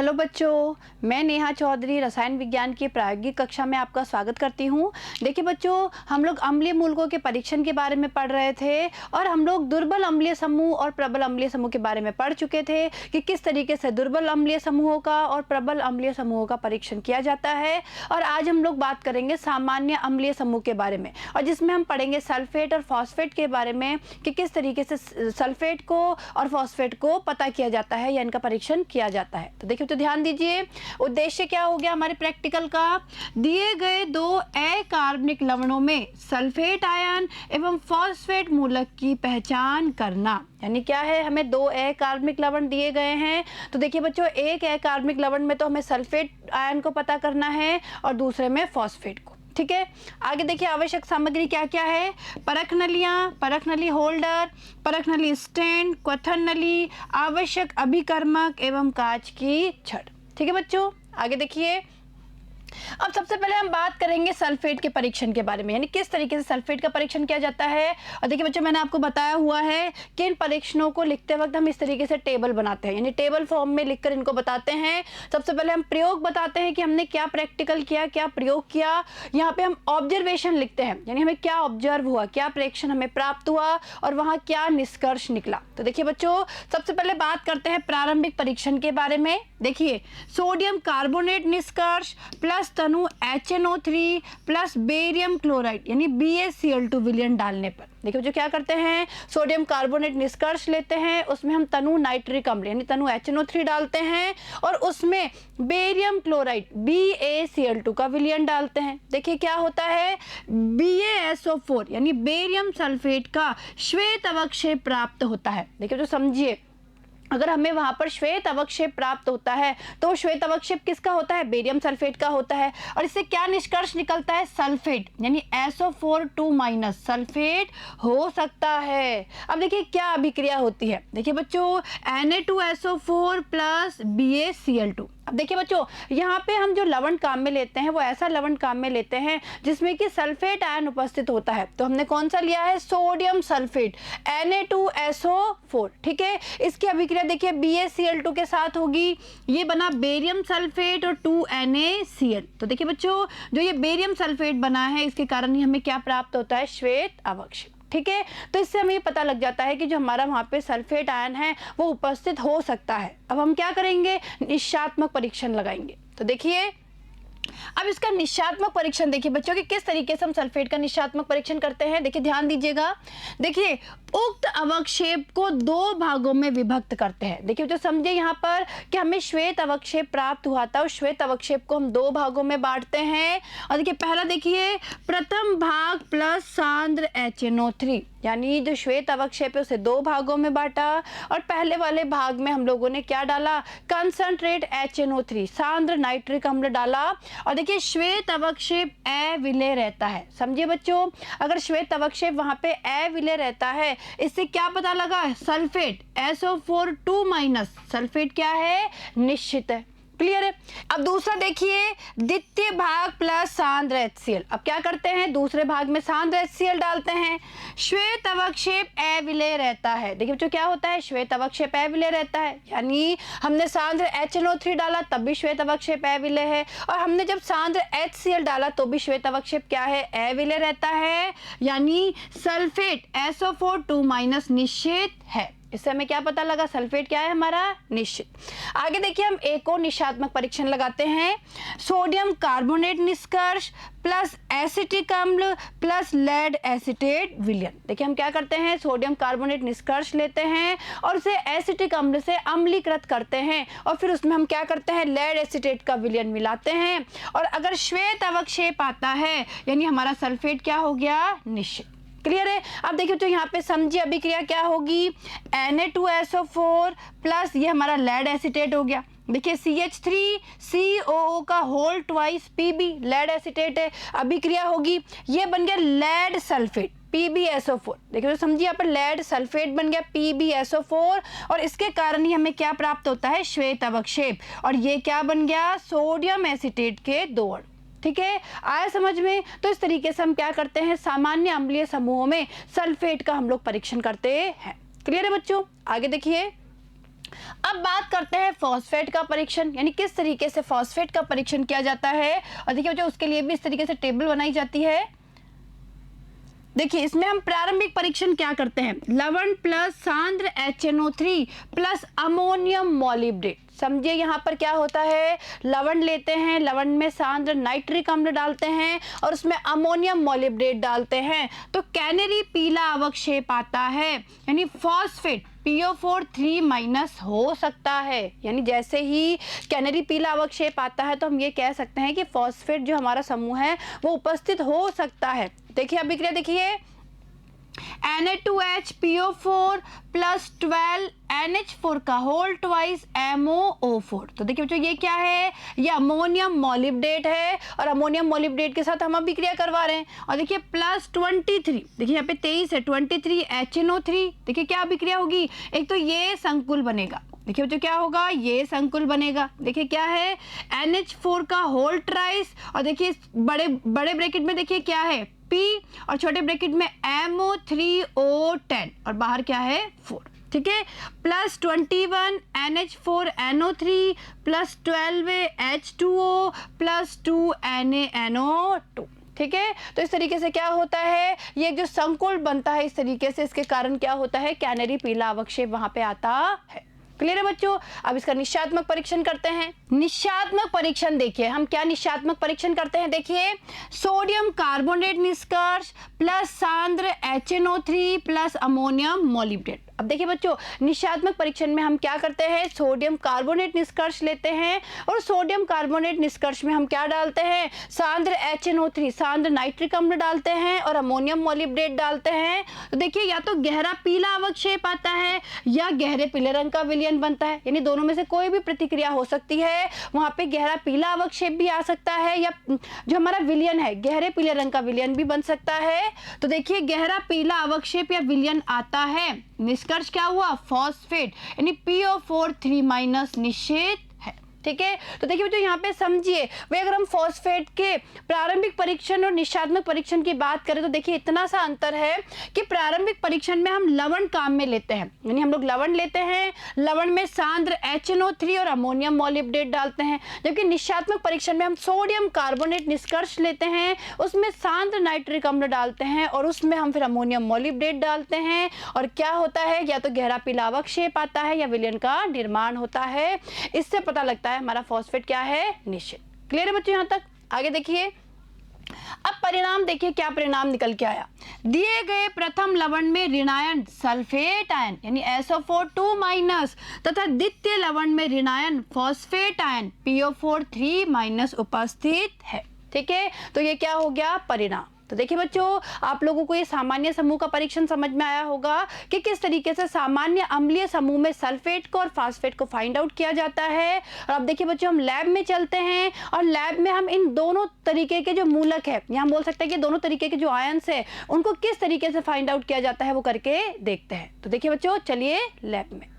Hello बच्चों, मैं नेहा चौधरी रसायन विज्ञान की प्रायोगिक कक्षा में आपका स्वागत करती हूँ। देखिए बच्चों, हम लोग अम्लीय मूलकों के परीक्षण के बारे में पढ़ रहे थे और हम लोग दुर्बल अम्लीय समूह और प्रबल अम्लीय समूह के बारे में पढ़ चुके थे कि किस तरीके से दुर्बल अम्लीय समूहों का और प्रबल अम्लीय समूहों का परीक्षण किया जाता है। और आज हम लोग बात करेंगे सामान्य अम्लीय समूह के बारे में, और जिसमें हम पढ़ेंगे सल्फेट और फॉस्फेट के बारे में कि किस तरीके से सल्फेट को और फॉस्फेट को पता किया जाता है या इनका परीक्षण किया जाता है। तो देखिए, तो ध्यान दीजिए, उद्देश्य क्या हो गया हमारे प्रैक्टिकल का। दिए गए दो अकार्बनिक लवणों में सल्फेट आयन एवं फॉस्फेट मूलक की पहचान करना। यानी क्या है, हमें दो अकार्बनिक लवण दिए गए हैं। तो देखिए बच्चों, एक अकार्बनिक लवण में तो हमें सल्फेट आयन को पता करना है और दूसरे में फॉस्फेट को। ठीक है, आगे देखिए आवश्यक सामग्री क्या क्या है। परख नलियाँ, परख नली होल्डर, परख नली स्टैंड, क्वथन नली, आवश्यक अभिकर्मक एवं कांच की छड़। ठीक है बच्चों, आगे देखिए। अब सबसे पहले हम बात करेंगे सल्फेट के परीक्षण के बारे में, यानी किस तरीके से सल्फेट का परीक्षण किया जाता है। और देखिए बच्चों, मैंने आपको बताया हुआ है कि इन परीक्षणों को लिखते वक्त हम इस तरीके से टेबल बनाते हैं, यानी टेबल फॉर्म में लिखकर इनको बताते हैं। सबसे पहले हम प्रयोग बताते हैं कि हमने क्या प्रैक्टिकल किया, क्या प्रयोग किया। यहाँ पे हम ऑब्जर्वेशन लिखते हैं, यानी हमें क्या ऑब्जर्व हुआ, क्या प्रेक्षण हमें प्राप्त हुआ और वहाँ क्या निष्कर्ष निकला। तो देखिए बच्चों, सबसे पहले बात करते हैं प्रारंभिक परीक्षण के बारे में। देखिए, सोडियम कार्बोनेट निष्कर्ष प्लस तनु HNO3 प्लस बेरियम क्लोराइड यानी BaCl2 विलयन डालने पर। देखिए जो क्या करते हैं, सोडियम कार्बोनेट निष्कर्ष लेते हैं, उसमें हम तनु नाइट्रिक अम्ल यानी तनु HNO3 डालते हैं और उसमें बेरियम क्लोराइड BaCl2 का विलयन डालते हैं। देखिए क्या होता है, BaSO4 यानी बेरियम सल्फेट का श्वेत अवक्षेप प्राप्त होता है। देखिए जो समझिए, अगर हमें वहां पर श्वेत अवक्षेप प्राप्त होता है तो श्वेत अवक्षेप किसका होता है, बेरियम सल्फेट का होता है। और इससे क्या निष्कर्ष निकलता है, सल्फेट यानी SO4 सल्फेट हो सकता है। अब देखिए क्या अभिक्रिया होती है। देखिए बच्चों, Na2SO4 प्लस BaCl2। अब देखिए बच्चों, यहाँ पे हम जो लवण काम में लेते हैं वो ऐसा लवण काम में लेते हैं जिसमें कि सल्फेट आयन उपस्थित होता है। तो हमने कौन सा लिया है, सोडियम सल्फेट Na2SO4। ठीक है, इसकी अभिक्रिया देखिए BaCl2 के साथ होगी, ये बना बेरियम सल्फेट और 2NaCl। तो देखिए बच्चों, जो ये बेरियम सल्फेट बना है इसके कारण ही हमें क्या प्राप्त होता है, श्वेत अवक्षेप। ठीक है, तो इससे हमें पता लग जाता है कि जो हमारा वहाँ पे सल्फेट आयन है वो उपस्थित हो सकता है। अब हम क्या करेंगे, निश्चात्मक परीक्षण लगाएंगे। तो देखिए, अब इसका निश्चात्मक परीक्षण देखिए बच्चों कि किस तरीके से हम सल्फेट का निश्चात्मक परीक्षण करते हैं। देखिए ध्यान दीजिएगा, देखिए उक्त अवक्षेप को दो भागों में विभक्त करते हैं। देखिए जो समझे यहाँ पर कि हमें श्वेत अवक्षेप प्राप्त हुआ था, उस श्वेत अवक्षेप को हम दो भागों में बांटते हैं। और देखिए पहला देखिए, प्रथम भाग प्लस सांद्र HNO3 यानी जो श्वेत अवक्षेप है उसे दो भागों में बांटा और पहले वाले भाग में हम लोगों ने क्या डाला, कंसंट्रेट HNO3 सांद्र नाइट्रिक अम्ल डाला। और देखिए श्वेत अवक्षेप अविलय रहता है। समझिए बच्चों, अगर श्वेत अवक्षेप वहां पे अविलय रहता है, इससे क्या पता लगा, सल्फेट SO4 सल्फेट क्या है, निश्चित है। क्लियर है। अब दूसरा देखिए, द्वितीय भाग प्लस सांद्र HCl। अब क्या करते हैं, दूसरे भाग में सांद्र HCl डालते हैं, श्वेत अवक्षेप अविलय रहता है। देखिए बच्चों क्या होता है, श्वेत अवक्षेप अविलय रहता है, यानी हमने सांद्र HNO3 डाला तब भी श्वेत अवक्षेप अविलय है, और हमने जब सांद्र HCl डाला तो भी श्वेत अवक्षेप क्या है, अविलय रहता है, यानी सल्फेट SO4 निश्चित है। इससे हमें क्या पता लगा, सल्फेट क्या है हमारा, निश्चित। आगे देखिए, हम एक और निश्चात्मक परीक्षण लगाते हैं, सोडियम कार्बोनेट निष्कर्ष प्लस एसिटिक अम्ल प्लस लेड एसिटेट विलयन। देखिए हम क्या करते हैं, सोडियम कार्बोनेट निष्कर्ष लेते हैं और उसे एसिटिक अम्ल से अम्लीकृत करते हैं और फिर उसमें हम क्या करते हैं, लेड एसिटेट का विलयन मिलाते हैं। और अगर श्वेत अवक्षेप आता है यानी हमारा सल्फेट क्या हो गया, निश्चित। क्लियर है। अब देखिए तो यहाँ पे समझिए अभिक्रिया क्या होगी, Na2SO4 प्लस ये हमारा लेड एसिटेट हो गया। देखिए CH3COO का whole twice Pb lead acetate है, अभिक्रिया होगी, ये बन गया लेड सल्फेट PbSO4। देखिए तो समझिए यहाँ पर लेड सल्फेट बन गया PbSO4 और इसके कारण ही हमें क्या प्राप्त होता है, श्वेत अवक्षेप, और ये क्या बन गया, सोडियम एसिटेट के दो अणु। ठीक है, आया समझ में। तो इस तरीके से हम क्या करते हैं, सामान्य अम्लीय समूहों में सल्फेट का हम लोग परीक्षण करते हैं। क्लियर है बच्चों। आगे देखिए, अब बात करते हैं फॉस्फेट का परीक्षण, यानी किस तरीके से फॉस्फेट का परीक्षण किया जाता है। और देखिए बच्चों, उसके लिए भी इस तरीके से टेबल बनाई जाती है। देखिए इसमें हम प्रारंभिक परीक्षण क्या करते हैं, लवण प्लस सांद्र HNO3 प्लस अमोनियम मॉलिब्डेट। समझिए यहाँ पर क्या होता है, लवण लेते हैं, लवण में सांद्र नाइट्रिक अम्ल डालते हैं और उसमें अमोनियम मॉलिब्डेट डालते हैं, तो कैनरी पीला अवक्षेप आता है, यानी फॉस्फेट PO4 3- हो सकता है। यानी जैसे ही कैनरी पीला अवक्षेप आता है तो हम ये कह सकते हैं कि फॉस्फेट जो हमारा समूह है वो उपस्थित हो सकता है। देखिए अभिक्रिया देखिए, Na2H PO4 प्लस 12 NH4 का होल ट्वाइस MOO4। तो देखिए बच्चों ये क्या है, ये अमोनियम मॉलिब्डेट है और अमोनियम मॉलिब्डेट के साथ हम अभिक्रिया करवा रहे हैं। और देखिए प्लस 23, देखिए यहाँ पे 23 है, 23 HNO3, देखिए क्या अभिक्रिया होगी, एक तो ये संकुल बनेगा, देखिए बच्चों क्या होगा, ये संकुल बनेगा। देखिए क्या है, NH4 का होल ट्राइस, और देखिए बड़े बड़े ब्रैकेट में देखिए क्या है P, और छोटे ब्रैकेट में MO3O10, और बाहर क्या है 4, ठीक है, plus 21 NH4NO3 plus 12 H2O plus 2 NaNO2। ठीक है, तो इस तरीके से क्या होता है, ये जो संकुल बनता है इस तरीके से, इसके कारण क्या होता है, कैनरी पीला अवक्षेप वहां पे आता है। क्लियर है बच्चों। अब इसका निश्चयात्मक परीक्षण करते हैं। निश्चयात्मक परीक्षण देखिए, हम क्या निश्चयात्मक परीक्षण करते हैं, देखिए सोडियम कार्बोनेट निष्कर्ष प्लस सांद्र HNO3 प्लस अमोनियम मॉलिब्डेट। अब देखिए बच्चों, निश्चयात्मक परीक्षण में हम क्या करते हैं, सोडियम कार्बोनेट निष्कर्ष लेते हैं और सोडियम कार्बोनेट निष्कर्ष में हम क्या डालते हैं, सांद्र HNO3 सांद्र नाइट्रिक अम्ल डालते हैं और अमोनियम मॉलिब्डेट डालते हैं। तो देखिए या तो गहरा पीला अवक्षेप आता है या गहरे पीले रंग का विलयन बनता है, यानी दोनों में से कोई भी प्रतिक्रिया हो सकती है। वहां पे गहरा पीला अवक्षेप भी आ सकता है या जो हमारा विलयन है गहरे पीले रंग का विलयन भी बन सकता है। तो देखिए गहरा पीला अवक्षेप या विलयन आता है, निष्कर्ष क्या हुआ, फॉस्फेट, यानी PO4 3- निषेध है। ठीक है, तो देखिए बच्चों यहाँ पे समझिए, वे अगर हम फॉस्फेट के प्रारंभिक परीक्षण और निश्चयात्मक परीक्षण की बात करें तो देखिए इतना सा अंतर है कि प्रारंभिक परीक्षण में हम लवण काम में लेते हैं, यानी हम लोग लवण लेते हैं, लवण में सांद्र HNO3 और अमोनियम मॉलिब्डेट डालते हैं, जबकि निश्चयात्मक परीक्षण में हम सोडियम कार्बोनेट निष्कर्ष लेते हैं, उसमें सांद्र नाइट्रिक अम्ल डालते हैं और उसमें हम फिर अमोनियम मॉलिब्डेट डालते हैं। और क्या होता है, या तो गहरा पीला अवक्षेप आता है या विलयन का निर्माण होता है। इससे पता लगता है हमारा फॉस्फेट क्या है, निश्चित। क्लियर है बच्चों यहाँ तक। आगे देखिए, अब परिणाम देखिए, क्या परिणाम निकल के आया, दिए गए प्रथम लवण में ऋणायन सल्फेट आयन यानी SO4 2- तथा द्वितीय लवण में ऋणायन फॉस्फेट आयन PO4 3- उपस्थित है। ठीक है, तो ये क्या हो गया, परिणाम। तो देखिए बच्चों, आप लोगों को ये सामान्य समूह का परीक्षण समझ में आया होगा कि किस तरीके से सामान्य अम्लीय समूह में सल्फेट को और फास्फेट को फाइंड आउट किया जाता है। और अब देखिए बच्चों, हम लैब में चलते हैं और लैब में हम इन दोनों तरीके के जो मूलक है, या हम बोल सकते हैं कि दोनों तरीके के जो आयंस है उनको किस तरीके से फाइंड आउट किया जाता है वो करके देखते हैं। तो देखिए बच्चों, चलिए लैब में।